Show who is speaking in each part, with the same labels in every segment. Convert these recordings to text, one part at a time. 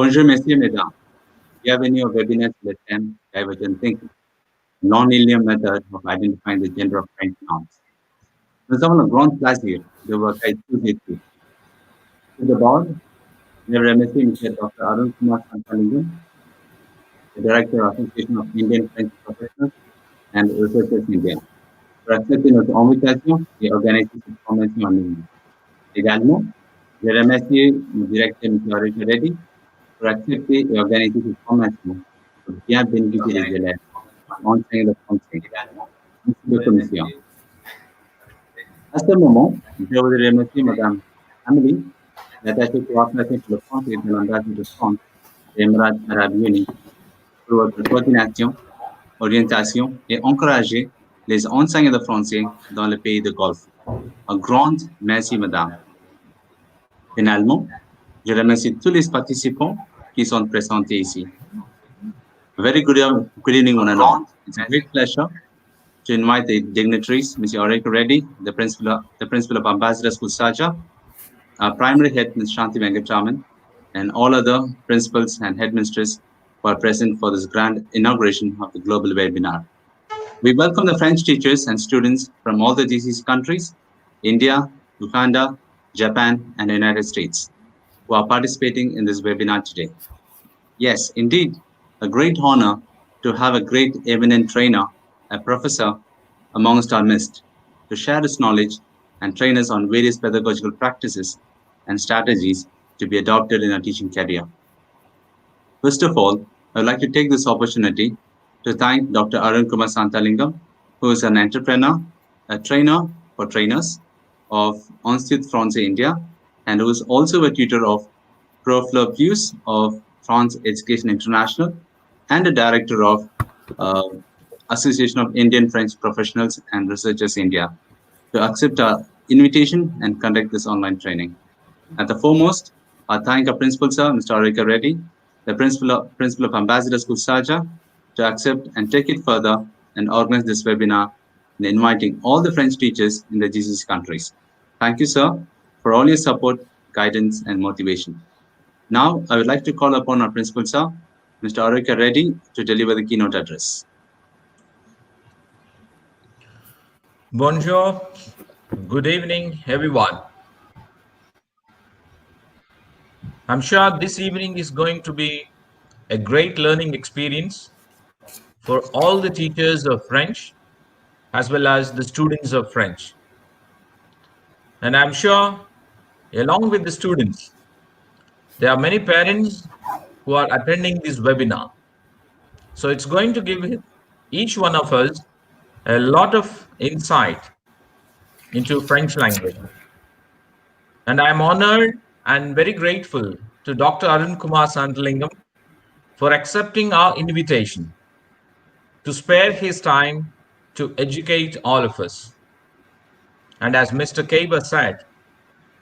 Speaker 1: Bonjour, messieurs, mesdames. Bienvenue au webinaire sur le thème Divergent Thinking, non-linear method of identifying the gender of French nouns. Nous avons le grand plaisir de vous accueillir tous et toutes. Tout d'abord, je remercie M. Dr. Arun Kumar Sankalingam, the Director of Association of Indian French Professionals and Researchers India, pour accepter notre invitation et organiser cette formation en ligne. Également, je remercie le directeur M. Arun Reddy pour accepter et organiser cette formation pour bien bénéficier des élèves en enseignant le français. Merci de commission. À ce moment, je voudrais remercier Mme Amélie, l'attachée coopération pour le français de l'ambassade de France des Émirats arabes unis, pour votre coordination, orientation et encourager les enseignants de français dans le pays de Golfe. Un grand merci, Madame. Finalement, je remercie tous les participants qui sont présentés ici. Very good evening, one and all. It's a great pleasure to invite the dignitaries, Mr. Aureka Reddy, the principal of Ambassador School Saja, our primary head, Ms. Shanti Venkataman, and all other principals and headmistresses who are present for this grand inauguration of the global webinar. We welcome the French teachers and students from all the GCC countries, India, Uganda, Japan, and the United States, who are participating in this webinar today. Yes, indeed, a great honor to have a great eminent trainer, a professor amongst our midst, to share his knowledge and train us on various pedagogical practices and strategies to be adopted in our teaching career. First of all, I would like to take this opportunity to thank Dr. Arun Kumar Santalingam, who is an entrepreneur, a trainer for trainers of Institut Français India, and who is also a tutor of Profleur Plus of France Education International, and a director of Association of Indian French Professionals and Researchers India, to accept our invitation and conduct this online training. At the foremost, I thank our principal, sir, Mr. Aureka Reddy, the principal of Ambassador School Saja, to accept and take it further and organize this webinar and inviting all the French teachers in the GCC countries. Thank you, sir, for all your support, guidance, and motivation. Now, I would like to call upon our principal, sir, Mr. Aureka Reddy, to deliver the keynote address.
Speaker 2: Bonjour, good evening, everyone. I'm sure this evening is going to be a great learning experience for all the teachers of French as well as the students of French. And I'm sure along with the students, there are many parents who are attending this webinar. So it's going to give each one of us a lot of insight into French language. And I'm honored and very grateful to Dr. Arun Kumar Santalingam for accepting our invitation to spare his time to educate all of us. And as Mr. Kaba said,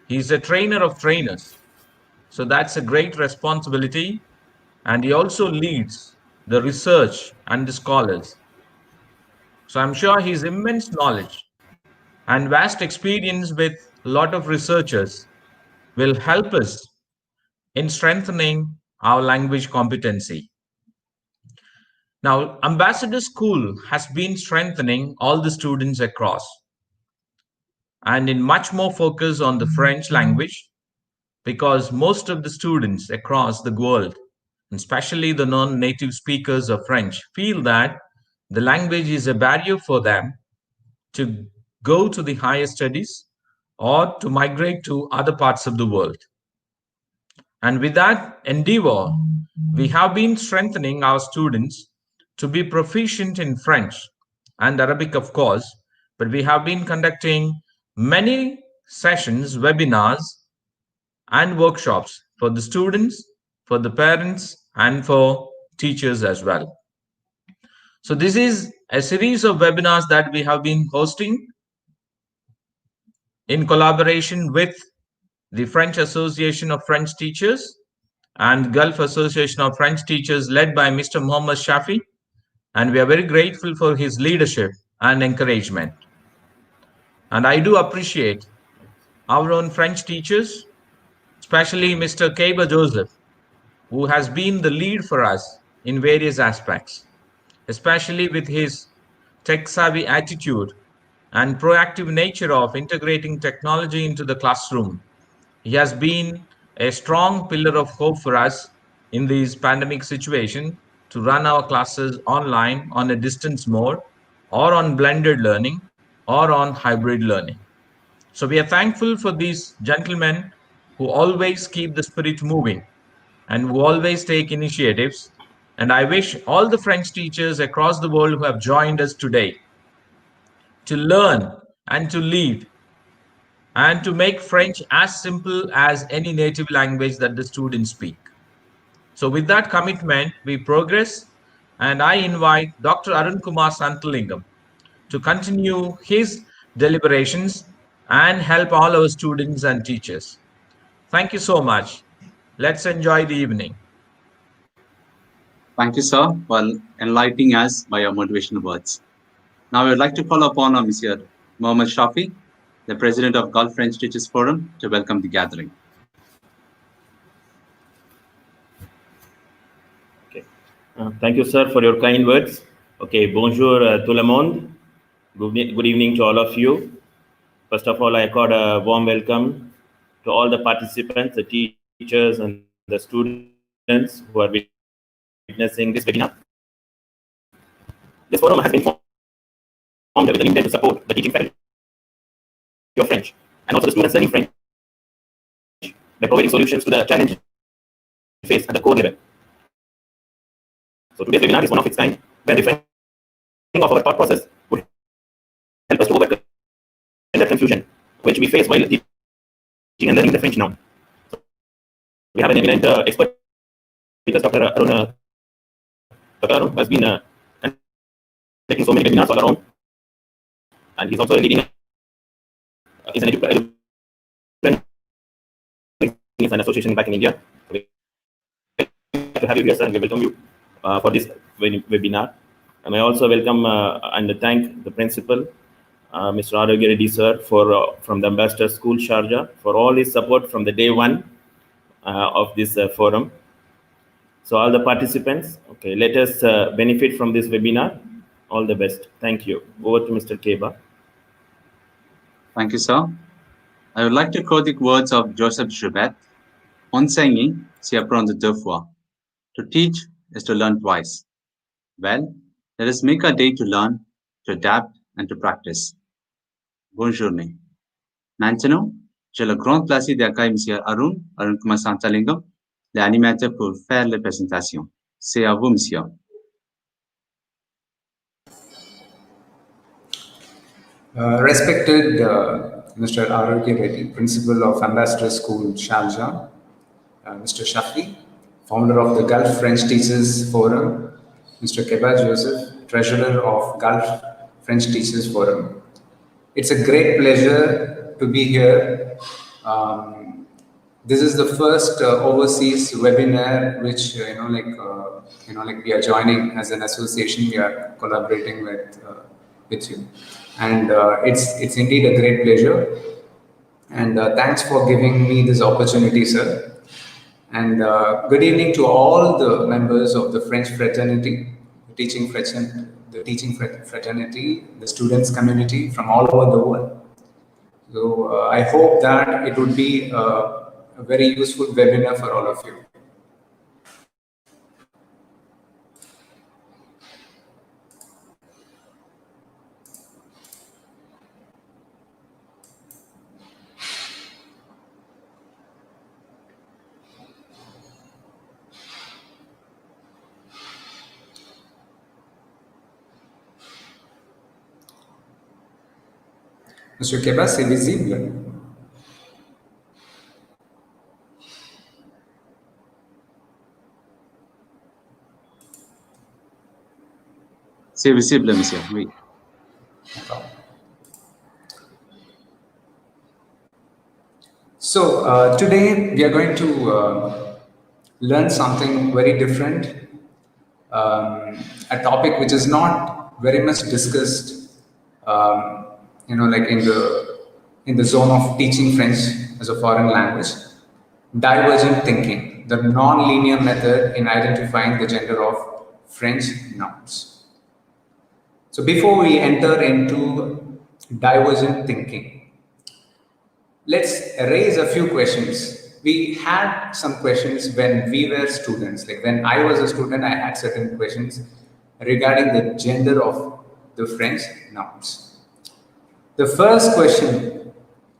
Speaker 2: he's a trainer of trainers. So that's a great responsibility. And he also leads the research and the scholars. So I'm sure his immense knowledge and vast experience with a lot of researchers will help us in strengthening our language competency. Now, Ambassador School has been strengthening all the students across and in much more focus on the French language, because most of the students across the world, especially the non-native speakers of French, feel that the language is a barrier for them to go to the higher studies or to migrate to other parts of the world. And with that endeavor, we have been strengthening our students to be proficient in French and Arabic, of course, but we have been conducting many sessions, webinars, and workshops for the students, for the parents, and for teachers as well. So this is a series of webinars that we have been hosting in collaboration with the French Association of French Teachers and Gulf Association of French Teachers, led by Mr. Mohammed Shafi. And we are very grateful for his leadership and encouragement. And I do appreciate our own French teachers, especially Mr. Kaba Joseph, who has been the lead for us in various aspects, especially with his tech savvy attitude and proactive nature of integrating technology into the classroom. He has been a strong pillar of hope for us in this pandemic situation to run our classes online on a distance mode or on blended learning or on hybrid learning. So we are thankful for these gentlemen who always keep the spirit moving and who always take initiatives. And I wish all the French teachers across the world who have joined us today to learn and to lead and to make French as simple as any native language that the students speak. So, with that commitment, we progress, and I invite Dr. Arun Kumar Santalingam to continue his deliberations and help all our students and teachers. Thank you so much. Let's enjoy the evening.
Speaker 1: Thank you, sir, for enlightening us by your motivational words. Now, I would like to call upon Mr. Mohammed Shafi, the President of Gulf French Teachers Forum, to welcome the gathering.
Speaker 3: Okay. Thank you, sir, for your kind words. Okay, bonjour tout le monde. Good evening to all of you. First of all, I accord a warm welcome to all the participants, the teachers, and the students who are witnessing this webinar. This forum has been formed with the intent to support the teaching faculty of French and also the students learning French by providing solutions to the challenges faced at the core level. So today's webinar is one of its kind, where the framing of our thought process would help us to overcome the confusion which we face while teaching and learning the French now. So we have an eminent expert with us, Dr. Arun. Dr. Arun has been taking so many webinars all around, and he's also leading. He's an educator. He's an association back in India. We to have you here, sir, and we welcome you for this webinar. And I also welcome and thank the principal, Mr. Arogya Reddy, sir, for from the Ambassador School Sharjah for all his support from the day one of this forum. So all the participants, okay, let us benefit from this webinar. All the best. Thank you. Over to Mr. Keba.
Speaker 1: Thank you, sir. I would like to quote the words of Joseph Joubert. Enseigner, c'est apprendre deux fois. To teach is to learn twice. Well, let us make a day to learn, to adapt, and to practice. Bonne journée. Maintenant, j'ai le grand plaisir d'accueillir M. Arun Kumar Santalingam, l'animateur pour faire la présentation. C'est à vous, monsieur.
Speaker 4: Respected Mr. Arogya Reddy, Principal of Ambassador School, Sharjah, Mr. Shafi, Founder of the Gulf French Teachers Forum, Mr. Keba Joseph, Treasurer of Gulf French Teachers Forum. It's a great pleasure to be here. This is the first overseas webinar which we are joining as an association. We are collaborating with you, and it's indeed a great pleasure. And thanks for giving me this opportunity, sir. And good evening to all the members of the French fraternity, the teaching fraternity, the students community from all over the world. So I hope that it would be a very useful webinar for all of you. Monsieur Keba, c'est visible?
Speaker 1: C'est visible, monsieur, oui.
Speaker 4: So today we are going to learn something very different, a topic which is not very much discussed, like in the zone of teaching French as a foreign language, divergent thinking. the non-linear method in identifying the gender of French nouns. So before we enter into divergent thinking, let's raise a few questions. We had some questions when we were students. Like when I was a student, I had certain questions regarding the gender of the French nouns. The first question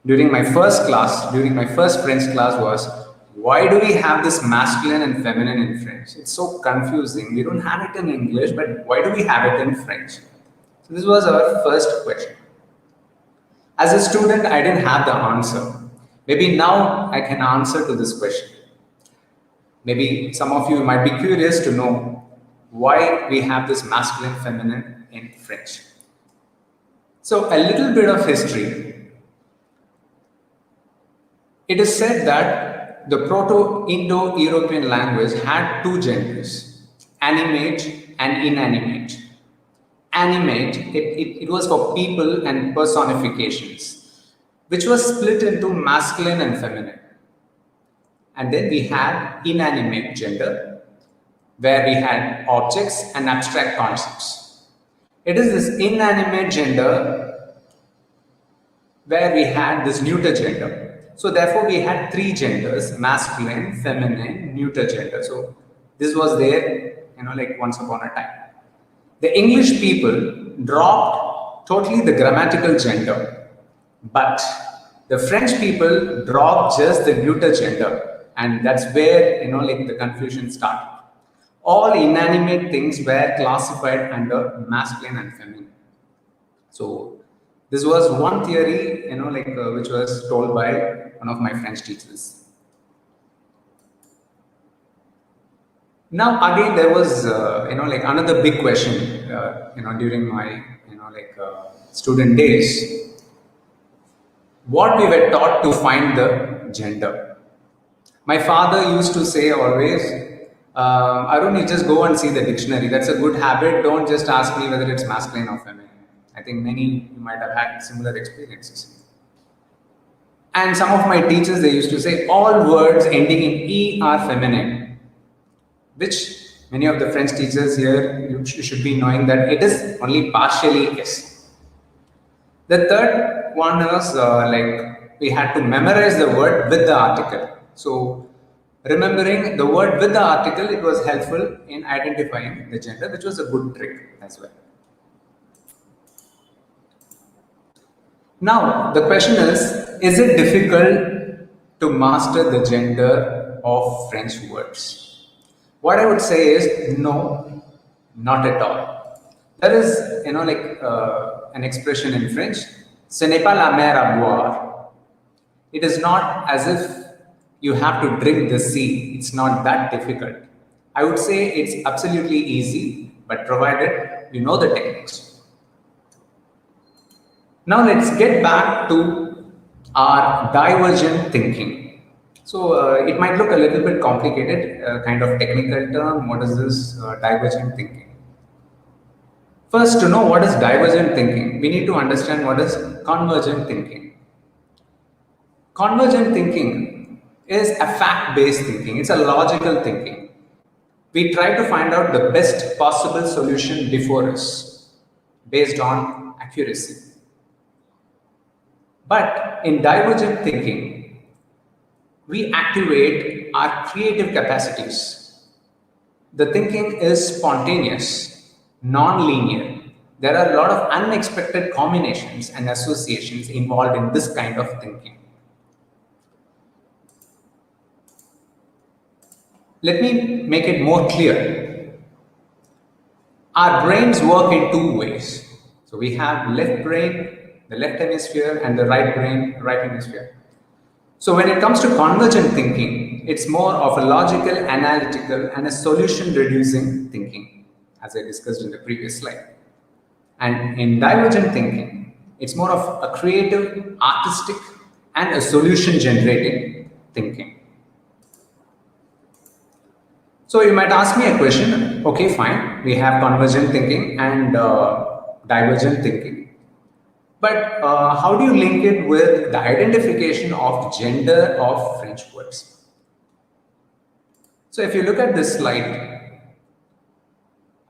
Speaker 4: during my first French class was, why do we have this masculine and feminine in French? It's so confusing. We don't have it in English, but why do we have it in French? So this was our first question. As a student, I didn't have the answer. Maybe now I can answer to this question. Maybe some of you might be curious to know why we have this masculine, feminine in French. So a little bit of history. It is said that the Proto-Indo-European language had two genders, animate and inanimate. Animate, it was for people and personifications, which was split into masculine and feminine. And then we had inanimate gender, where we had objects and abstract concepts. It is this inanimate gender where we had this neuter gender. So therefore we had three genders, masculine, feminine, neuter gender. So this was there, like once upon a time. The English people dropped totally the grammatical gender, but the French people dropped just the neuter gender, and that's where the confusion started. All inanimate things were classified under masculine and feminine. So this was one theory, which was told by one of my French teachers. Now again, there was another big question, during my student days. What we were taught to find the gender. My father used to say always, Arun, you just go and see the dictionary. That's a good habit. Don't just ask me whether it's masculine or feminine. I think many you might have had similar experiences. And some of my teachers, they used to say all words ending in E are feminine, which many of the French teachers here, you should be knowing that it is only partially yes. The third one was we had to memorize the word with the article. So remembering the word with the article, it was helpful in identifying the gender, which was a good trick as well. Now, the question is it difficult to master the gender of French words? What I would say is no, not at all. There is, an expression in French, ce n'est pas la mer à boire. It is not as if you have to drink the sea. It's not that difficult. I would say it's absolutely easy, but provided you know the techniques. Now let's get back to our divergent thinking. So it might look a little bit complicated, kind of technical term. What is this divergent thinking? First, to know what is divergent thinking, we need to understand what is convergent thinking. Convergent thinking is a fact-based thinking. It's a logical thinking. We try to find out the best possible solution before us based on accuracy. But in divergent thinking, we activate our creative capacities. The thinking is spontaneous, non-linear. There are a lot of unexpected combinations and associations involved in this kind of thinking. Let me make it more clear. Our brains work in two ways. So we have left brain, the left hemisphere, and the right brain, right hemisphere. So when it comes to convergent thinking, it's more of a logical, analytical, and a solution-reducing thinking, as I discussed in the previous slide. And in divergent thinking, it's more of a creative, artistic, and a solution-generating thinking. So you might ask me a question, okay, fine, we have convergent thinking and divergent thinking. But how do you link it with the identification of gender of French words? So if you look at this slide,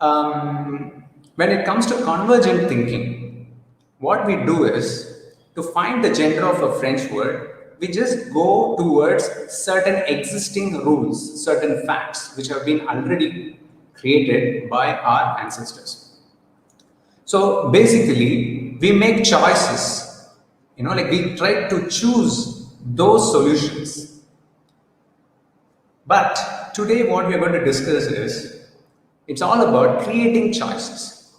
Speaker 4: when it comes to convergent thinking, what we do is to find the gender of a French word, we just go towards certain existing rules, certain facts which have been already created by our ancestors. So basically, we make choices, like we try to choose those solutions. But today, what we are going to discuss is it's all about creating choices.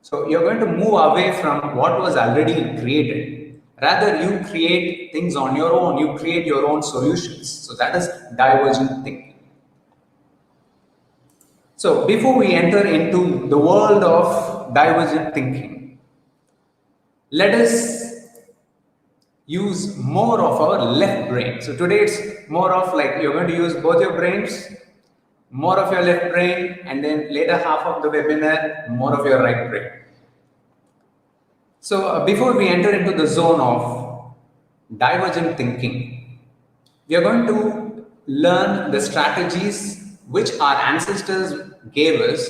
Speaker 4: So you're going to move away from what was already created. Rather, you create things on your own, you create your own solutions. So that is divergent thinking. So before we enter into the world of divergent thinking, let us use more of our left brain. So today it's more of like you're going to use both your brains, more of your left brain, and then later half of the webinar, more of your right brain. So before we enter into the zone of divergent thinking, we are going to learn the strategies which our ancestors gave us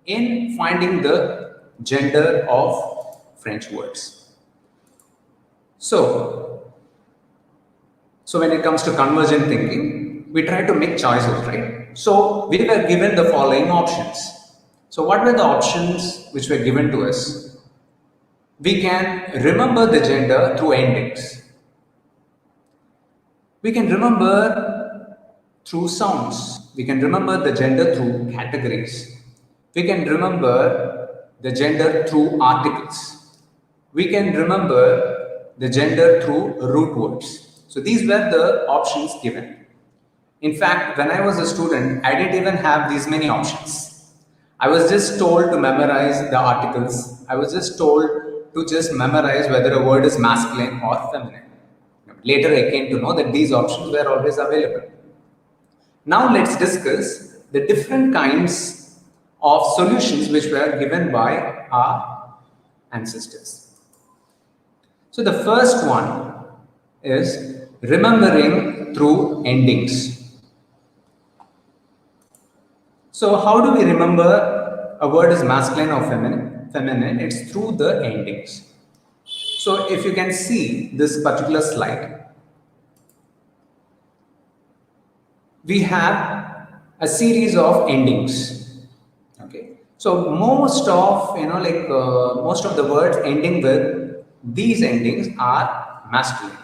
Speaker 4: in finding the gender of French words. So when it comes to convergent thinking, we try to make choices, right? So we were given the following options. So what were the options which were given to us? We can remember the gender through endings. We can remember through sounds. We can remember the gender through categories. We can remember the gender through articles. We can remember the gender through root words. So these were the options given. In fact, when I was a student, I didn't even have these many options. I was just told to memorize the articles. I was just told to just memorize whether a word is masculine or feminine. Later, I came to know that these options were always available. Now, let's discuss the different kinds of solutions which were given by our ancestors. So, the first one is remembering through endings. So, how do we remember a word is masculine or feminine? Feminine, it's through the endings. So, if you can see this particular slide, we have a series of endings. Okay, so most of most of the words ending with these endings are masculine.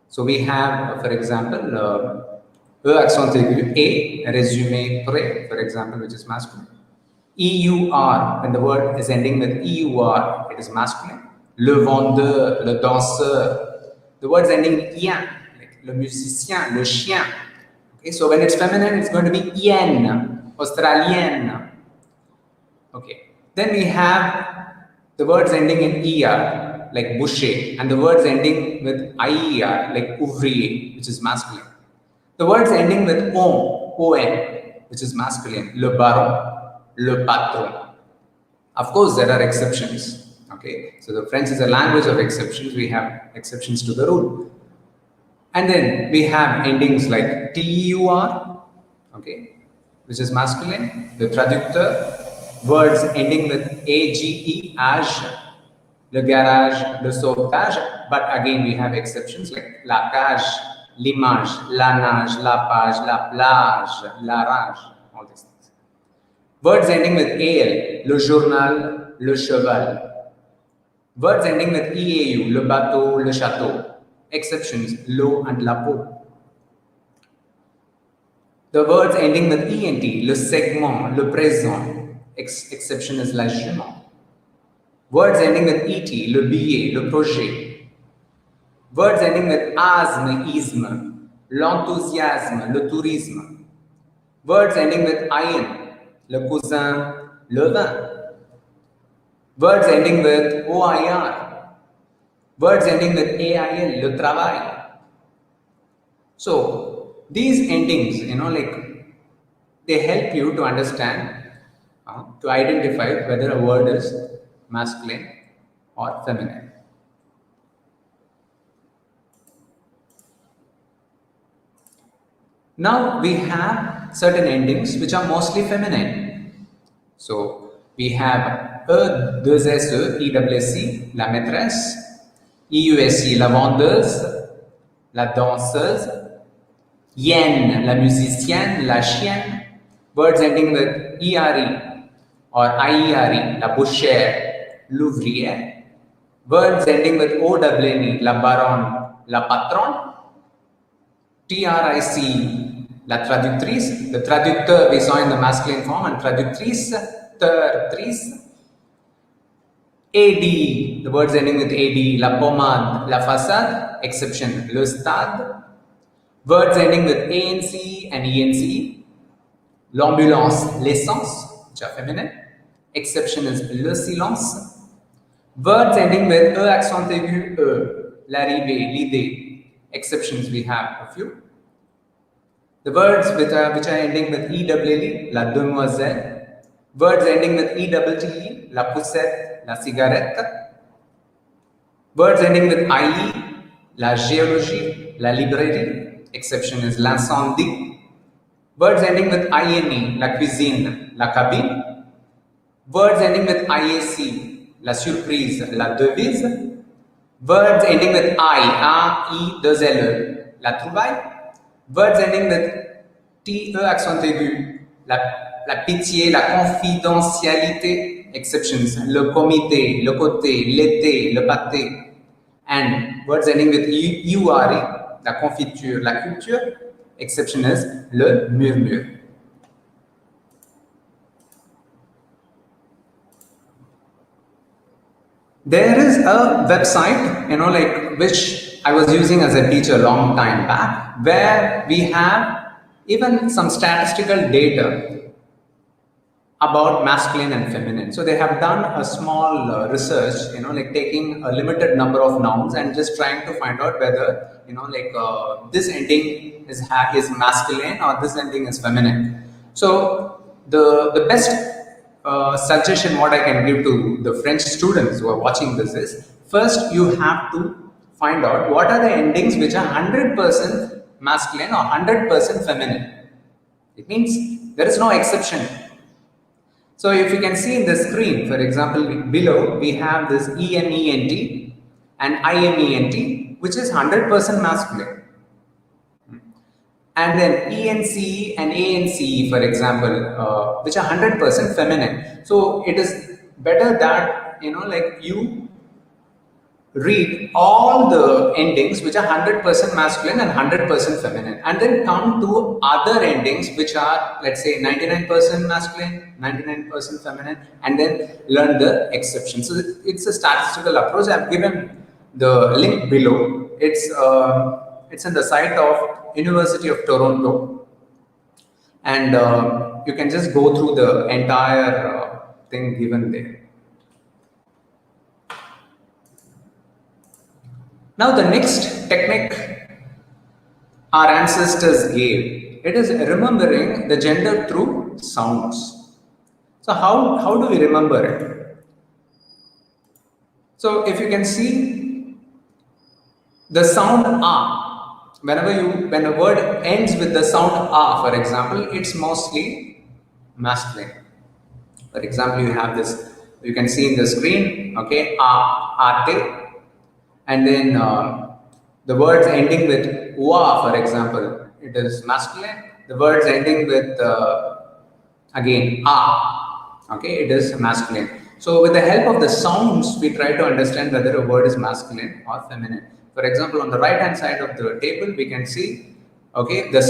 Speaker 4: So we have, for example, accent aigu a, résumé, pré, for example, which is masculine. EUR, when the word is ending with EUR, it is masculine. Le vendeur, le danseur, the words ending in ien, like le musicien, le chien. Okay, so when it's feminine, it's going to be ien, australienne. Okay, then we have the words ending in er, like boucher, and the words ending with ier, like ouvrier, which is masculine. The words ending with on, which is masculine, le baron, le patron. Of course, there are exceptions. Okay, so the French is a language of exceptions. We have exceptions to the rule. And then we have endings like TUR, okay, which is masculine, the traducteur, words ending with AGE, age, le garage, le sauvetage, but again we have exceptions like la cage, l'image, la nage, la page, la plage, la rage, all these things. Words ending with AL, le journal, le cheval. Words ending with EAU, le bateau, le château. Exceptions, l'eau and la peau. The words ending with ENT, le segment, le présent. Exception is la jument. Words ending with ET, le billet, le projet. Words ending with asme, isme, l'enthousiasme, le tourisme. Words ending with IN, le cousin, le vin. Words ending with OIR. Words ending with AIL, le travail. So, these endings, they help you to understand, to identify whether a word is masculine or feminine. Now we have certain endings which are mostly feminine. So we have E, deux SE, EWC, la maîtresse, EUSC, la vendeuse, la danseuse, yen, la musicienne, la chienne, words ending with ERE or IERE, la bouchère, l'ouvrière, words ending with OWNE, la baronne, la patronne, TRIC, la traductrice, the traducteur we saw in the masculine form, and traductrice, tertrice, AD, the words ending with AD, la pommade, la façade, exception, le stade, words ending with ANC and ENC, l'ambulance, l'essence, which are feminine, exception is le silence, words ending with E accent aigu, E, l'arrivée, l'idée, exceptions we have a few. The words which are ending with EWL, la demoiselle, words ending with EWTE, la poussette, la cigarette, words ending with IE, la géologie, la librairie, exception is l'incendie, words ending with INE, la cuisine, la cabine, words ending with IAC, la surprise, la devise, words ending with I, A, I, deux L, la trouvaille, words ending with TE accent aigu, la pitié, la confidentialité, exceptions, le comité, le côté, l'été, le pâté, and words ending with URE, la confiture, la culture, exception is le murmure. There is a website, which I was using as a teacher a long time back, where we have even some statistical data about masculine and feminine. So they have done a small research, taking a limited number of nouns and just trying to find out whether, this ending is masculine or this ending is feminine. So the best suggestion what I can give to the French students who are watching this is, first you have to find out what are the endings which are 100% masculine or 100% feminine. It means there is no exception. So if you can see in the screen, for example, below we have this ENENT and IMENT, which is 100% masculine. And then ENC and ANC, for example, which are 100% feminine. So it is better that you read all the endings which are 100% masculine and 100% feminine, and then come to other endings which are, let's say, 99% masculine, 99% feminine, and then learn the exceptions. So it's a statistical approach. I've given the link below. It's in the site of University of Toronto, and you can just go through the entire thing given there. Now the next technique our ancestors gave, it is remembering the gender through sounds. So how do we remember it? So if you can see the sound A, when a word ends with the sound A, for example, it's mostly masculine. For example, you have this, you can see in the screen, okay, A, ate. And then the words ending with wa, for example, it is masculine. The words ending with again a, okay, it is masculine. So with the help of the sounds, we try to understand whether a word is masculine or feminine. For example, on the right hand side of the table, we can see, okay, the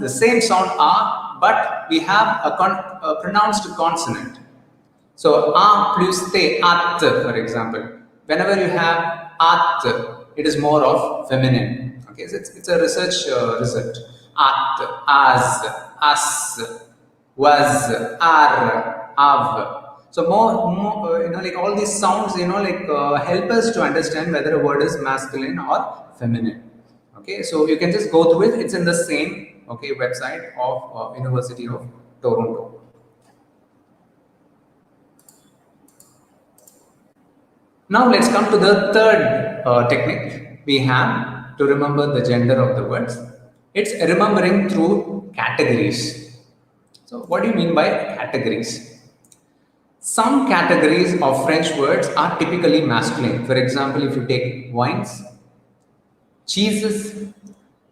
Speaker 4: same sound a, but we have a pronounced consonant. So a plus te, at, for example. Whenever you have at, it is more of feminine. Okay, so it's a research result. At, as, as, was, are, av. So more all these sounds, help us to understand whether a word is masculine or feminine. Okay, so you can just go through it. It's in the same website of University of Toronto. Now let's come to the third technique we have to remember the gender of the words. It's remembering through categories. So what do you mean by categories? Some categories of French words are typically masculine. For example, if you take wines, cheeses,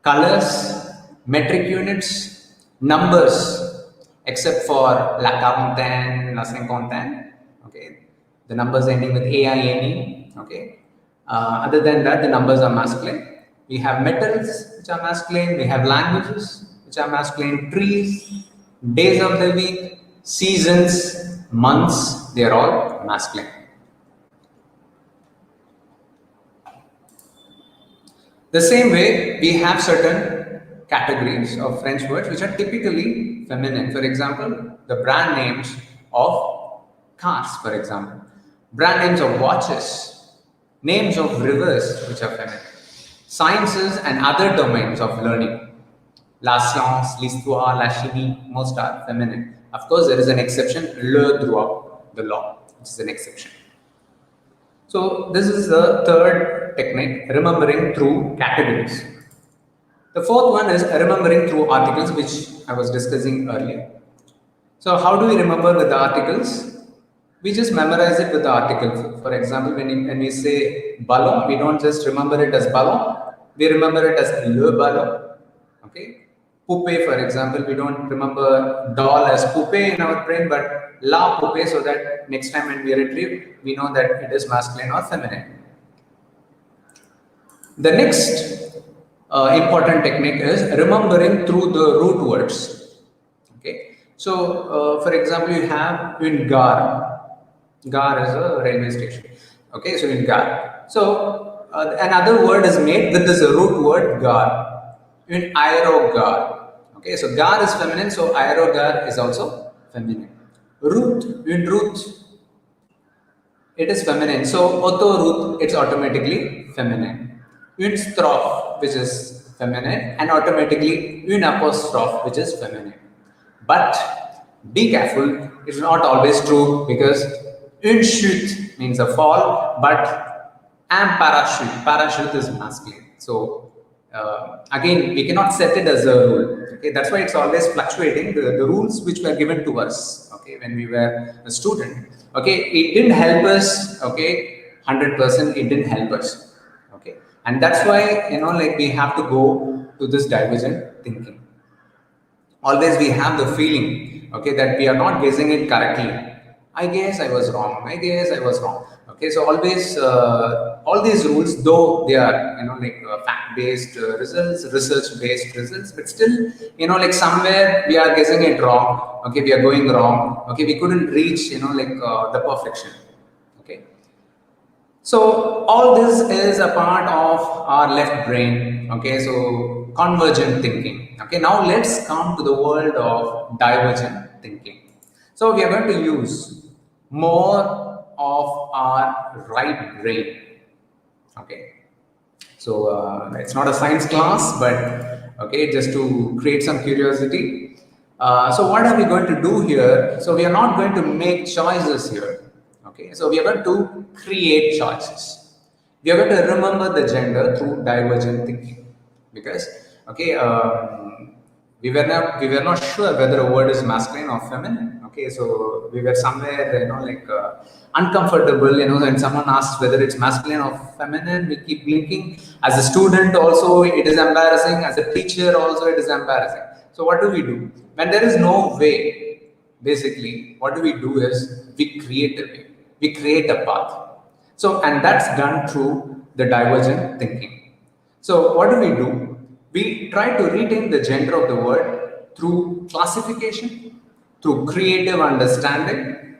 Speaker 4: colors, metric units, numbers, except for la quarantaine, la cinquantaine, okay, the numbers ending with AINE, okay. Other than that, the numbers are masculine. We have metals, which are masculine. We have languages, which are masculine. Trees, days of the week, seasons, months, they are all masculine. The same way, we have certain categories of French words which are typically feminine. For example, the brand names of cars, for example, brand names of watches, names of rivers which are feminine, sciences and other domains of learning. La science, l'histoire, la chimie, most are feminine. Of course, there is an exception, le droit, the law, which is an exception. So this is the third technique, remembering through categories. The fourth one is remembering through articles, which I was discussing earlier. So how do we remember with the articles? We just memorize it with the article. For example, when we say ballon, we don't just remember it as ballon, we remember it as le ballon. Okay. Poupée, for example, we don't remember doll as poupée in our brain, but la poupée, so that next time when we retrieve, we know that it is masculine or feminine. The next important technique is remembering through the root words. Okay. So, for example, you have in gare. Gare is a railway station. Okay. So in gare. So another word is made with this root word gare. In aerogare. Okay, so gar is feminine, so aerogare is also feminine. Root, in root, it is feminine, so autoroute, it's automatically feminine. In strophe, which is feminine, and automatically in apostrophe, which is feminine. But be careful, it's not always true, because une chute means a fall, but un parachute is masculine. So again, we cannot set it as a rule. Okay, that's why it's always fluctuating. The rules which were given to us, okay, when we were a student, okay, it didn't help us. Okay, 100%, it didn't help us. Okay, and that's why like we have to go to this divergent thinking. Always we have the feeling, okay, that we are not guessing it correctly. I guess I was wrong. I guess I was wrong. Okay, so always all these rules, though they are fact-based results, research-based results, but still like somewhere we are guessing it wrong. Okay, we are going wrong. Okay, we couldn't reach the perfection. Okay, so all this is a part of our left brain. Okay, so convergent thinking. Okay, now let's come to the world of divergent thinking. So we are going to use more of our right brain. Okay, so it's not a science class, but okay, just to create some curiosity. So what are we going to do here? So we are not going to make choices here. Okay, so we are going to create choices. We are going to remember the gender through divergent thinking, because okay, we were not sure whether a word is masculine or feminine. Okay, so we were somewhere uncomfortable. When someone asks whether it's masculine or feminine, we keep blinking. As a student, also it is embarrassing. As a teacher, also it is embarrassing. So what do we do when there is no way? Basically, what do we do is we create a way. We create a path. So, and that's done through the divergent thinking. So what do? We try to retain the gender of the word through classification, through creative understanding,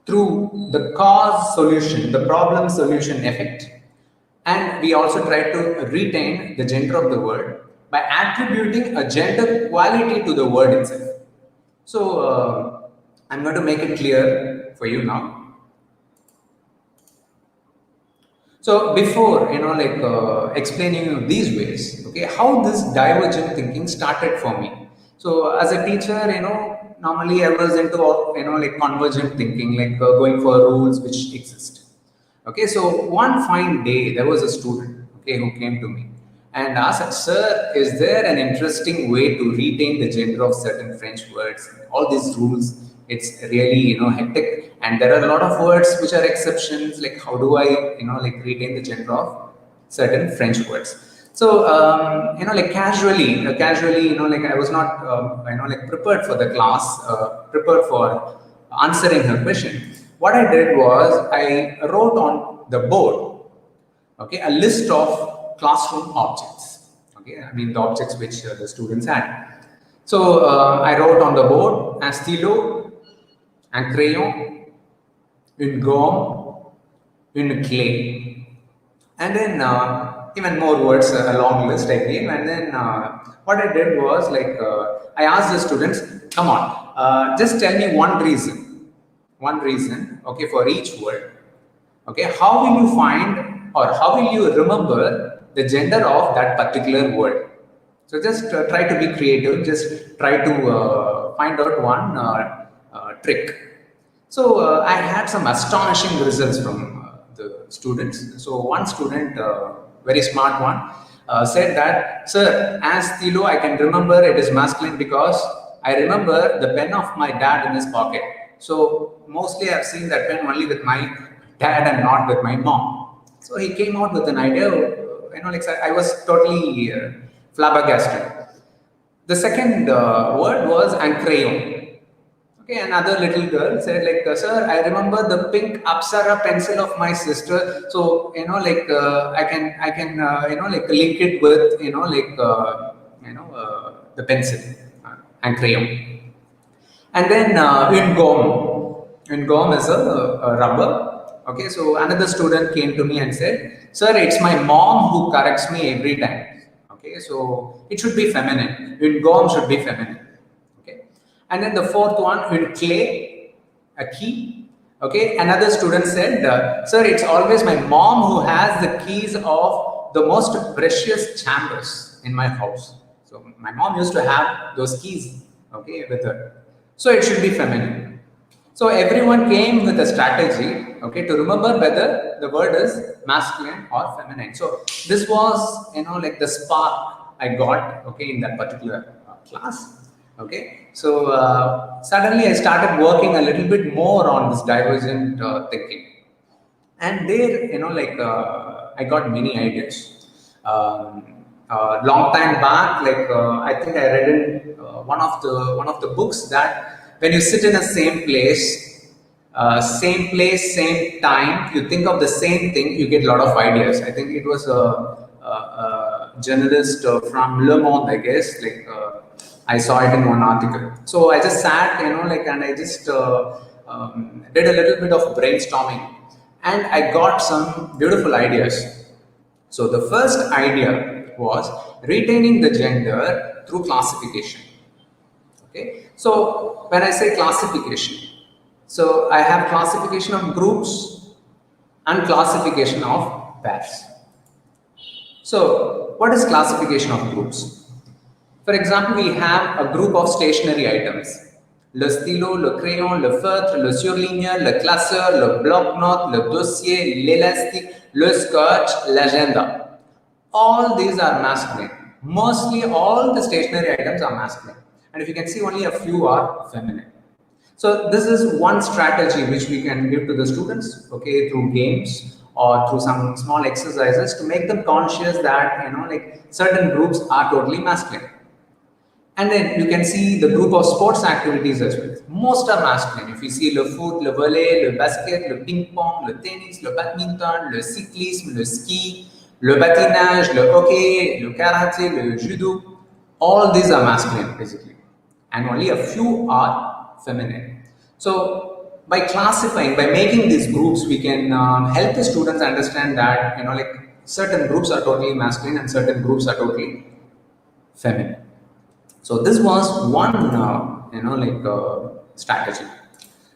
Speaker 4: through the cause solution, the problem solution effect. And we also try to retain the gender of the word by attributing a gender quality to the word itself. So I'm going to make it clear for you now. So before explaining you these ways, okay, how this divergent thinking started for me. So as a teacher, normally I was into convergent thinking, going for rules which exist. Okay, so one fine day there was a student, okay, who came to me, and asked, "Sir, is there an interesting way to retain the gender of certain French words? All these rules, it's really, hectic, and there are a lot of words which are exceptions. Like, how do I, retain the gender of certain French words?" So, casually, I was not, prepared for the class, prepared for answering her question. What I did was I wrote on the board, okay, a list of classroom objects. Okay, I mean the objects which the students had. So I wrote on the board un stylo, un crayon, une gomme, une clé, and then even more words, a long list I gave. And then what I did was I asked the students, come on, just tell me one reason, okay, for each word. Okay, how will you find or how will you remember the gender of that particular word? So just try to be creative, just try to find out one trick. So I had some astonishing results from the students. So one student, very smart one, said that, "Sir, as Thilo, I can remember it is masculine because I remember the pen of my dad in his pocket. So mostly I've seen that pen only with my dad and not with my mom." So he came out with an idea. I was totally flabbergasted. The second word was "and crayon." Okay, another little girl said, "Sir, I remember the pink Apsara pencil of my sister. So, I can, link it with, the pencil and crayon." And then une gomme is a rubber. Okay, so another student came to me and said, "Sir, it's my mom who corrects me every time." Okay, so it should be feminine. Une gomme should be feminine. And then the fourth one, une clé, a key. Okay, another student said, "Sir, it's always my mom who has the keys of the most precious chambers in my house. So my mom used to have those keys, okay, with her. So it should be feminine." So everyone came with a strategy, okay, to remember whether the word is masculine or feminine. So this was, the spark I got, okay, in that particular class. Okay, so suddenly I started working a little bit more on this divergent thinking, and there, I got many ideas. Long time back, I think I read in one of the books that when you sit in the same place, same time, you think of the same thing, you get a lot of ideas. I think it was a journalist from Le Monde, I guess, I saw it in one article. So I just sat, and I just did a little bit of brainstorming, and I got some beautiful ideas. So the first idea was retaining the gender through classification. Okay. So when I say classification, so I have classification of groups and classification of pairs. So what is classification of groups? For example, we have a group of stationery items. Le stylo, le crayon, le feutre, le surligneur, le classeur, le bloc-notes, le dossier, l'élastique, le scotch, l'agenda. All these are masculine. Mostly all the stationery items are masculine. And if you can see, only a few are feminine. So this is one strategy which we can give to the students, okay, through games or through some small exercises to make them conscious that, certain groups are totally masculine. And then you can see the group of sports activities as well. Most are masculine. If you see le foot, le volley, le basket, le ping-pong, le tennis, le badminton, le cyclisme, le ski, le patinage, le hockey, le karate, le judo, all these are masculine basically. And only a few are feminine. So by classifying, by making these groups, we can help the students understand that, certain groups are totally masculine and certain groups are totally feminine. So this was one, strategy.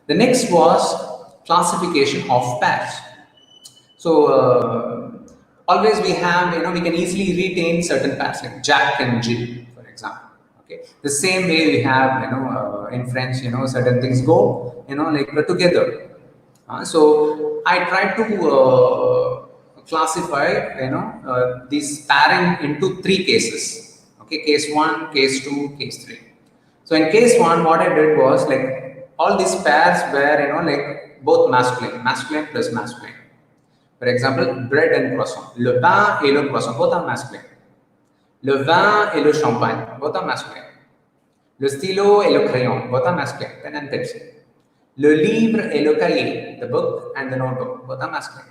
Speaker 4: The next was classification of pairs. So always we have, we can easily retain certain pairs like Jack and Jill, for example. Okay, the same way we have, in French, certain things go, together. So I tried to classify, these pairing into three cases. Okay, case 1, case 2, case 3. So in case 1, what I did was like all these pairs were, like both masculine plus masculine. For example, bread and croissant. Le pain et le croissant, both are masculine. Le vin et le champagne, both are masculine. Le stylo et le crayon, both are masculine, pen and pencil. Le livre et le cahier, the book and the notebook, both are masculine.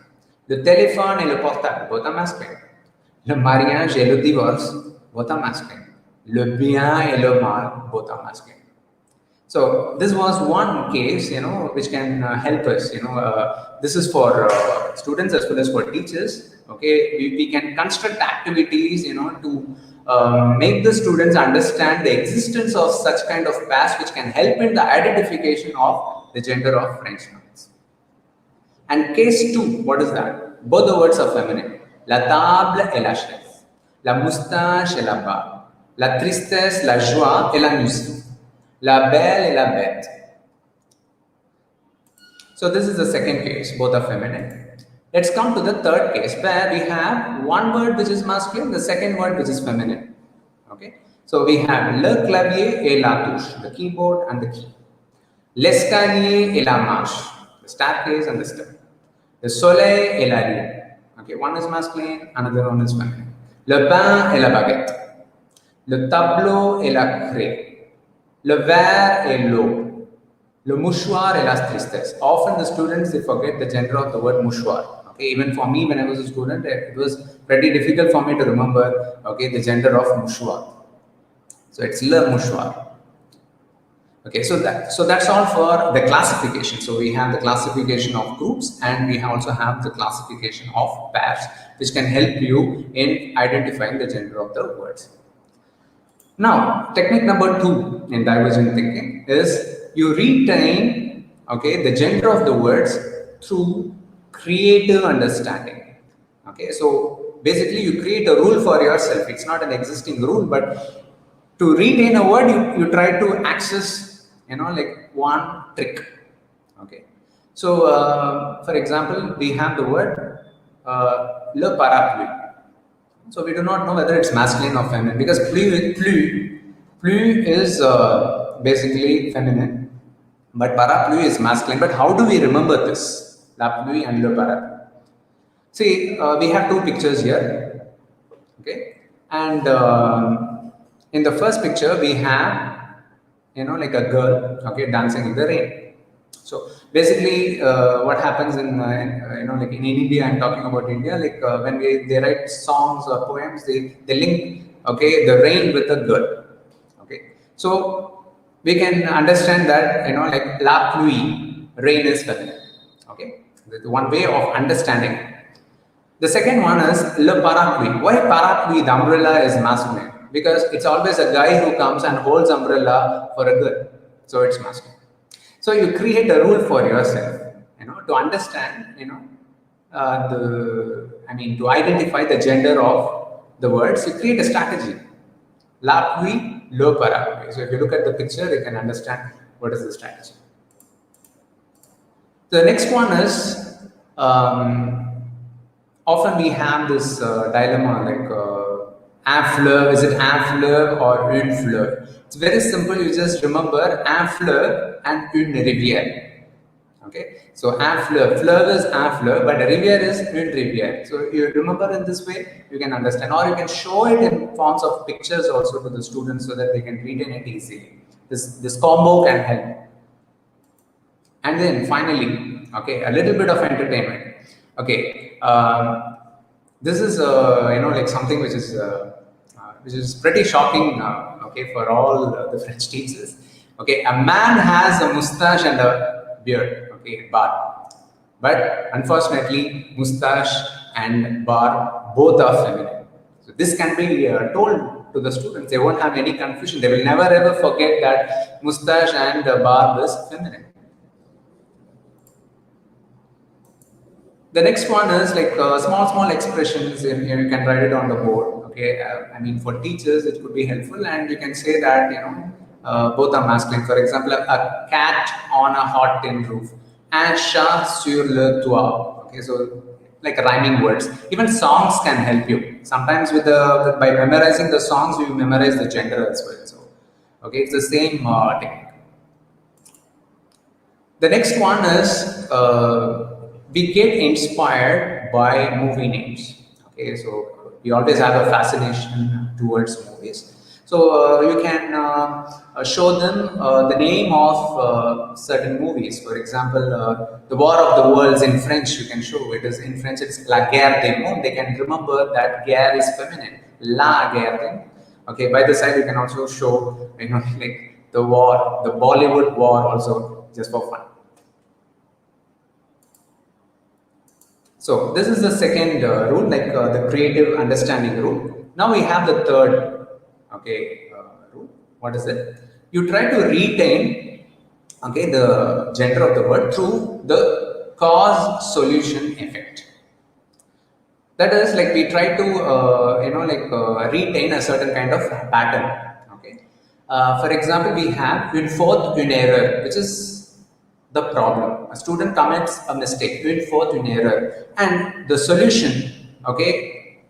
Speaker 4: Le téléphone et le portable, both are masculine. Le mariage et le divorce, both are masculine. Le bien et le mal, both are masculine. So this was one case, which can help us. This is for students as well as for teachers. Okay, we can construct activities, to make the students understand the existence of such kind of pairs, which can help in the identification of the gender of French nouns. And case 2, what is that? Both the words are feminine. La table et la chaise. La moustache et la barbe. La tristesse, la joie et la musique. La belle et la bête. So this is the second case, both are feminine. Let's come to the third case where we have one word which is masculine, the second word which is feminine. Okay, so we have le clavier et la touche, the keyboard and the key. L'escalier et la marche, the staircase and the step. Le soleil et la lune. Okay, one is masculine, another one is feminine. Le pain et la baguette. Le tableau et la craie. Le verre et l'eau. Le mouchoir et la tristesse. Often the students, they forget the gender of the word mouchoir. Okay, even for me when I was a student, it was pretty difficult for me to remember, okay, the gender of mouchoir. So it's le mouchoir. Okay, so that's all for the classification. So we have the classification of groups and we also have the classification of pairs, which can help you in identifying the gender of the words. Now, technique number 2 in divergent thinking is you retain, okay, the gender of the words through creative understanding. Okay, so basically you create a rule for yourself. It's not an existing rule, but to retain a word, you try to access, like one trick. Okay, so for example, we have the word le parapluie. So we do not know whether it's masculine or feminine because pluie is basically feminine, but parapluie is masculine. But how do we remember this? La pluie and le parapluie. See, we have two pictures here. Okay, and in the first picture we have, like a girl, okay, dancing in the rain. So basically, what happens in like in India, I'm talking about India, like when they write songs or poems, they link, okay, the rain with the girl. Okay, so we can understand that, like la pluie, rain is feminine. Okay, that's one way of understanding it. The second one is le parapluie. Why parapluie? The umbrella is masculine because it's always a guy who comes and holds umbrella for a girl, so it's masculine. So you create a rule for yourself, to understand, to identify the gender of the words. You create a strategy. La pluie, le parapluie. So if you look at the picture, you can understand what is the strategy. The next one is often we have this dilemma like un fleuve, is it un fleuve or une fleuve? It's very simple, you just remember un fleuve and une rivière. Okay, so un fleuve, fleuve is un fleuve, but rivière is une rivière. So you remember in this way, you can understand, or you can show it in forms of pictures also to the students so that they can retain it easily. This combo can help. And then finally, okay, a little bit of entertainment. Okay, this is like something which is pretty shocking, okay, for all the French teachers. Okay, a man has a mustache and a beard, okay, barb, but unfortunately, mustache and barb both are feminine. So this can be told to the students. They won't have any confusion. They will never ever forget that mustache and barb is feminine. The next one is like small expressions. You can write it on the board. Okay, for teachers it could be helpful, and you can say that both are masculine. For example, a cat on a hot tin roof. un chat sur le toit. Okay, so like rhyming words. Even songs can help you. Sometimes by memorizing the songs, you memorize the gender as well. So okay, it's the same technique. The next one is we get inspired by movie names. Okay, so we always have a fascination towards movies. So you can show them the name of certain movies. For example, the War of the Worlds in French. You can show it is in French. It's La Guerre des Mondes. They can remember that guerre is feminine. La Guerre des Mondes. Okay, by the side you can also show like the war, the Bollywood war also just for fun. So this is the second rule, like the creative understanding rule. Now we have the third, okay, rule. What is it? You try to retain, okay, the gender of the word through the cause-solution effect. That is, like we try to, retain a certain kind of pattern. Okay. For example, we have une faute, une erreur, which is the problem. A student commits a mistake, une faute, une erreur, and the solution, okay,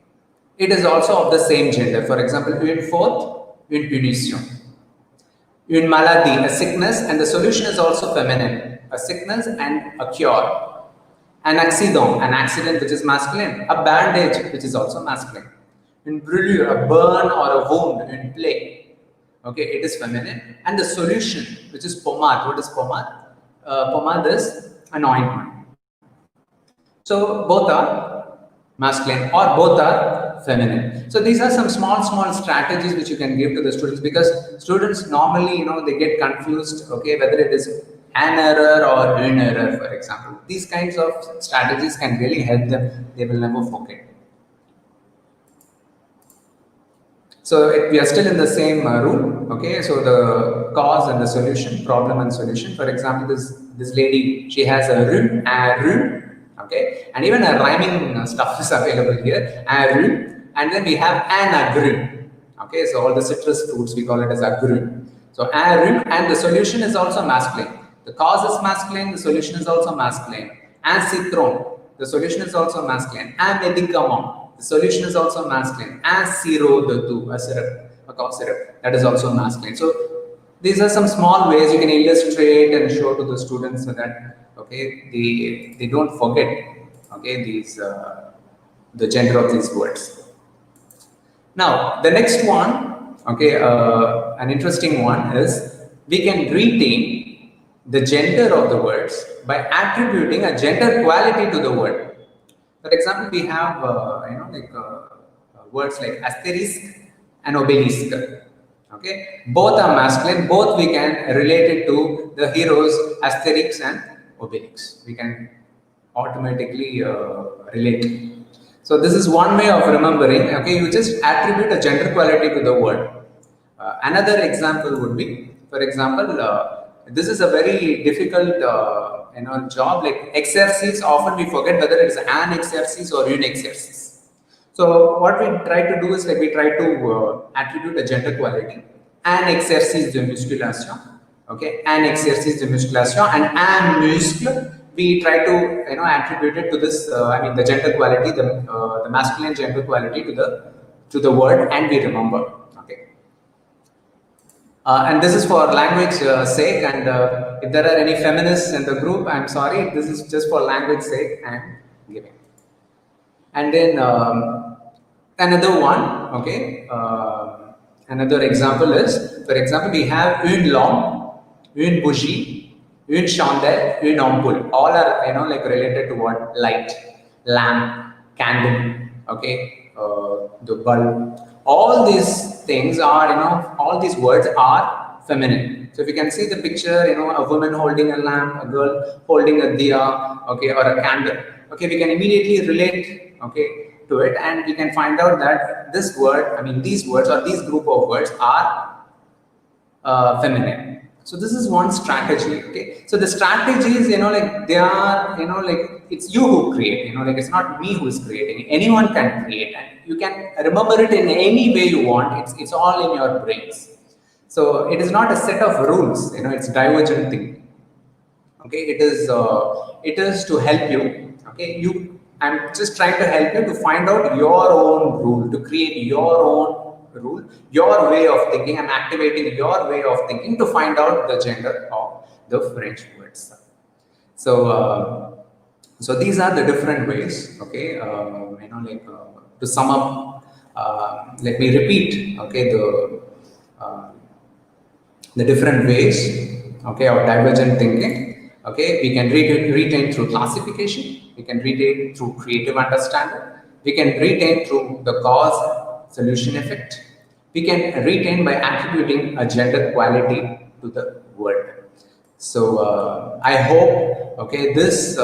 Speaker 4: it is also of the same gender. For example, une faute, une punition. Une maladie, a sickness, and the solution is also feminine. A sickness and a cure. An accident, an accident which is masculine. A bandage, which is also masculine. Une brûlure, a burn or a wound, une plaie. Okay, it is feminine. And the solution, which is pomade. What is pomade? Pomade is an ointment. So both are masculine or both are feminine. So these are some small strategies which you can give to the students, because students normally, they get confused, okay, whether it is an error or an error, for example. These kinds of strategies can really help them. They will never forget. So we are still in the same rule, okay? So the cause and the solution, problem and solution. For example, this lady, she has a rue, okay? And even a rhyming stuff is available here, and then we have an agru, okay? So all the citrus fruits, we call it as agru. So and the solution is also masculine. The cause is masculine, the solution is also masculine. Un citron, the solution is also masculine. Un médicament, the solution is also masculine. Un sirop de tout, a syrup, a cough syrup, that is also masculine. So these are some small ways you can illustrate and show to the students so that, okay, they don't forget, okay, these the gender of these words. Now the next one, okay, an interesting one is we can retain the gender of the words by attributing a gender quality to the word. For example, we have words like asterisk and obelisk. Okay, both are masculine. Both we can relate it to the heroes Asterix and Obelix. We can automatically relate. So this is one way of remembering. Okay, you just attribute a gender quality to the word. Another example would be, for example, this is a very difficult job. Like exercise, often we forget whether it is an exercise or une exercise. So what we try to do is, like, we try to attribute a gender quality. Un exercice de musculation, okay, un exercice de musculation, and un muscle, we try to attribute it to this. The gender quality, the masculine gender quality to the word, and we remember. And this is for language sake, and if there are any feminists in the group, I'm sorry, this is just for language sake I'm giving. And then another one, okay, another example is, for example, we have une lampe, une bougie, une chandelle, une ampoule. All are related to what? Light, lamp, candle, okay, the bulb. All these things are, all these words are feminine. So if you can see the picture, a woman holding a lamp, a girl holding a diya, okay, or a candle, okay, we can immediately relate, okay, to it, and we can find out that this word, these words or these group of words are feminine. So this is one strategy, okay. So the strategies, they are, it's you who create, it's not me who is creating. Anyone can create, and you can remember it in any way you want. It's all in your brains. So it is not a set of rules, it's divergent thinking. Okay, it is to help you. Okay, I'm just trying to help you to find out your own rule, to create your own rule, your way of thinking. I'm activating your way of thinking to find out the gender of the French words. So, so these are the different ways. Okay, to sum up, let me repeat. Okay, uh, the different ways, okay, of divergent thinking. Okay, we can retain through classification, we can retain through creative understanding, we can retain through the cause solution effect, we can retain by attributing a gender quality to the word. So I hope, okay, this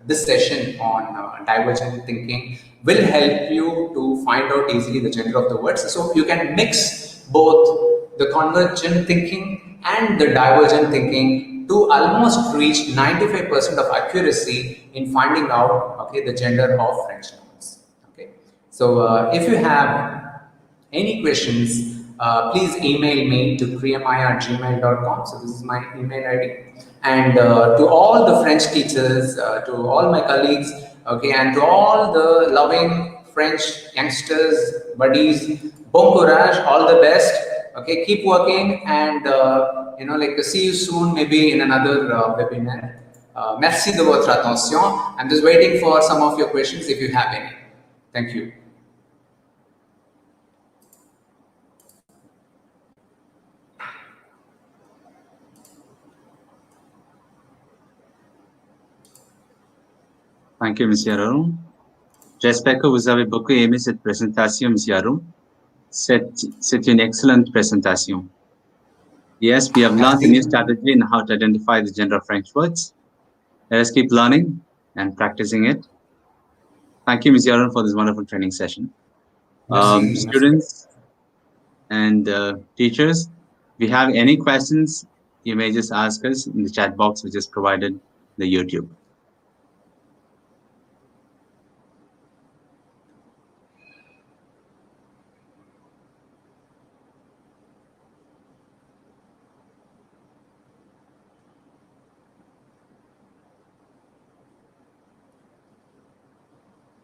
Speaker 4: this session on divergent thinking will help you to find out easily the gender of the words. So you can mix both the convergent thinking and the divergent thinking to almost reach 95% of accuracy in finding out, okay, the gender of French nouns. Okay, so if you have any questions, please email me to kriyamaya@gmail.com. So this is my email ID. And to all the French teachers, to all my colleagues, okay, and to all the loving French youngsters, buddies, bon courage, all the best. Okay, keep working, and see you soon, maybe in another webinar. Merci de votre attention. I'm just waiting for some of your questions if you have any. Thank you.
Speaker 1: Thank you, Monsieur Arun. J'espère que vous avez beaucoup aimé cette présentation, Monsieur Arun. C'est une excellente présentation. Yes, we have learned a new strategy in how to identify the gender of French words. Let us keep learning and practicing it. Thank you, Monsieur Arun, for this wonderful training session. Students and teachers, if you have any questions, you may just ask us in the chat box which is provided in the YouTube.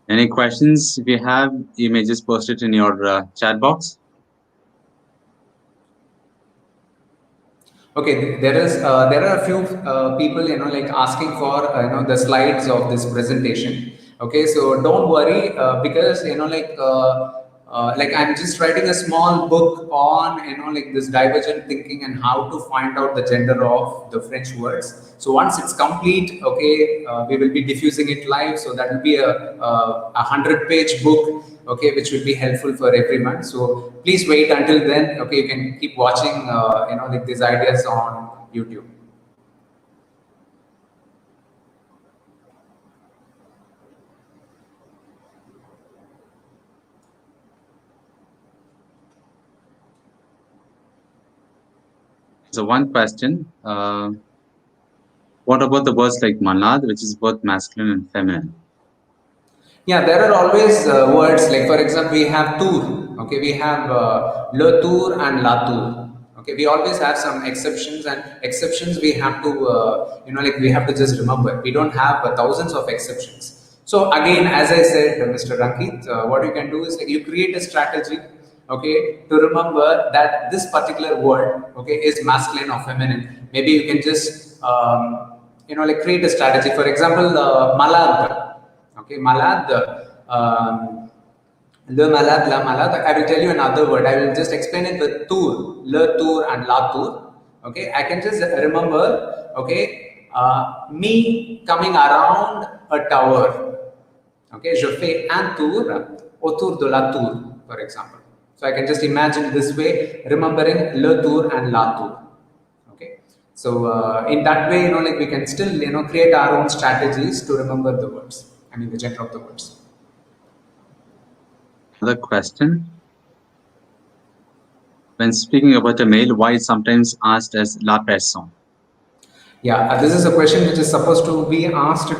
Speaker 1: Any questions? If you have, you may just post it in your chat box.
Speaker 4: Okay, there are a few people, asking for the slides of this presentation. Okay, so don't worry, because I'm just writing a small book on this divergent thinking and how to find out the gender of the French words. So once it's complete, okay, we will be diffusing it live. So that will be a 100-page book, okay, which will be helpful for everyone. So please wait until then. Okay, you can keep watching these ideas on YouTube.
Speaker 1: So one question, what about the words like malade, which is both masculine and feminine?
Speaker 4: Yeah, there are always words like, for example, we have tour. Okay, we have le tour and la tour. Okay, we always have some exceptions, and exceptions we have to we have to just remember. We don't have thousands of exceptions. So again, as I said, Mr. Rankit, what you can do is, like, you create a strategy, okay, to remember that this particular word, okay, is masculine or feminine. Maybe you can just create a strategy. For example, malade. Okay, malade, le malade, la malade. I will tell you another word. I will just explain it with tour, le tour and la tour. Okay, I can just remember, okay, me coming around a tower. Okay, je fais un tour autour de la tour, for example. So I can just imagine this way, remembering le tour and la tour. Okay, so in that way, we can still, create our own strategies to remember the words. I mean, the gender of the words.
Speaker 1: Another question. When speaking about a male, why is sometimes asked as la personne?
Speaker 4: Yeah, this is a question which is supposed to be asked to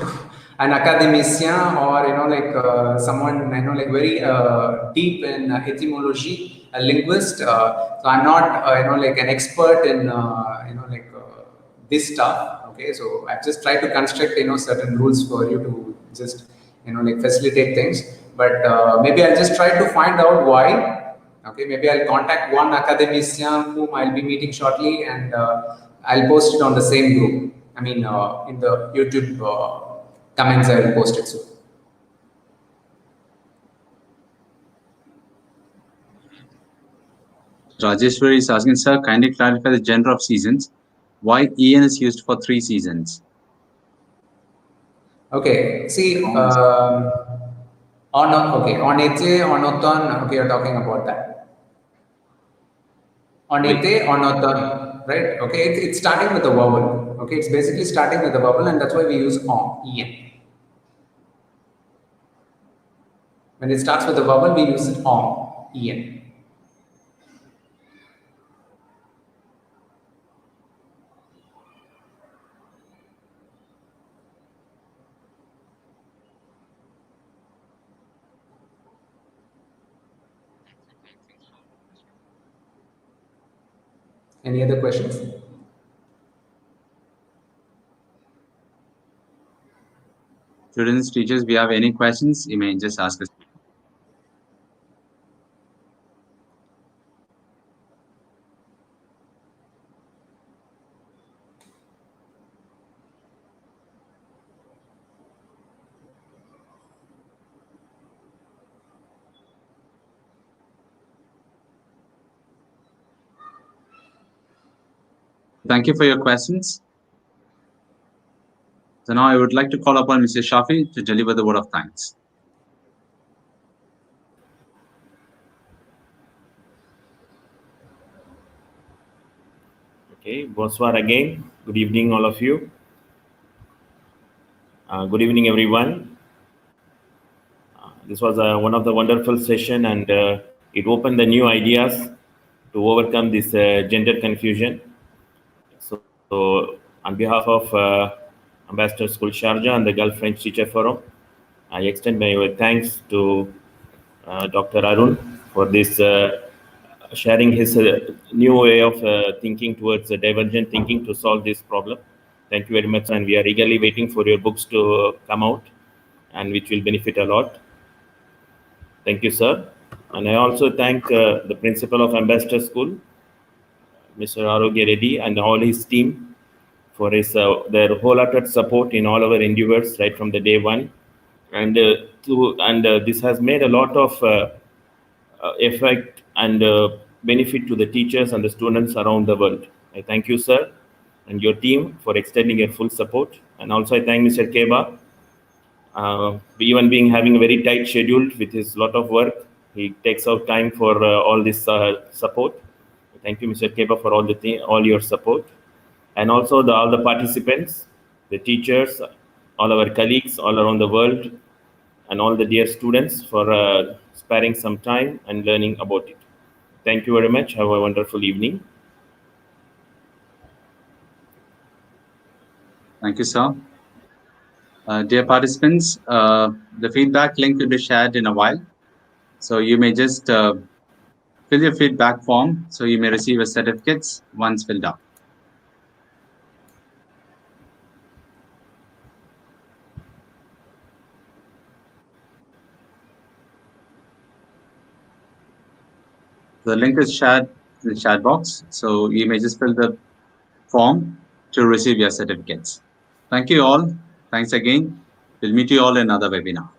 Speaker 4: an academician, or someone very deep in etymology, a linguist. So I'm not an expert in is tough. Okay, so I've just tried to construct certain rules for you to just like facilitate things. But maybe I'll just try to find out why. Okay, maybe I'll contact one academician whom I'll be meeting shortly, and I'll post it on the same group. I mean, in the YouTube comments, I will post it soon.
Speaker 1: Rajeshwari is asking, sir, kindly clarify the gender of seasons. Why EN is used for 3 seasons?
Speaker 4: Okay, see,
Speaker 1: Songs.
Speaker 4: on Ete, on Oton, okay, you're talking about that. On
Speaker 1: Wait.
Speaker 4: Ete, on Oton, right? Okay, it's starting with a vowel. Okay, it's basically starting with a vowel, and that's why we use on, en. When it starts with a vowel, we use it on, en. Any other questions?
Speaker 1: Students, teachers, if you have any questions, you may just ask us. Thank you for your questions. So now I would like to call upon Mr. Shafi to deliver the word of thanks.
Speaker 3: Okay, bonsoir again. Good evening, all of you. Good evening, everyone. This was one of the wonderful session, and it opened the new ideas to overcome this gender confusion. So on behalf of Ambassador School Sharjah and the Gulf French Teacher Forum, I extend my thanks to Dr. Arun for this sharing his new way of thinking towards divergent thinking to solve this problem. Thank you very much, and we are eagerly waiting for your books to come out, and which will benefit a lot. Thank you, sir. And I also thank the principal of Ambassador School, Mr. Arogya Reddy, and all his team for his their wholehearted support in all our endeavors right from the day one, and this has made a lot of effect and benefit to the teachers and the students around the world. I thank you, sir, and your team for extending your full support, and also I thank Mr. Keba. Even being having a very tight schedule with his lot of work, he takes out time for all this support. Thank you, Mr. Keba, for all your support, and also all the participants, the teachers, all our colleagues all around the world, and all the dear students for sparing some time and learning about it. Thank you very much. Have a wonderful evening.
Speaker 1: Thank you, sir. Dear participants, the feedback link will be shared in a while. So you may just fill your feedback form so you may receive your certificates once filled up. The link is shared in the chat box, so you may just fill the form to receive your certificates. Thank you all. Thanks again. We'll meet you all in another webinar.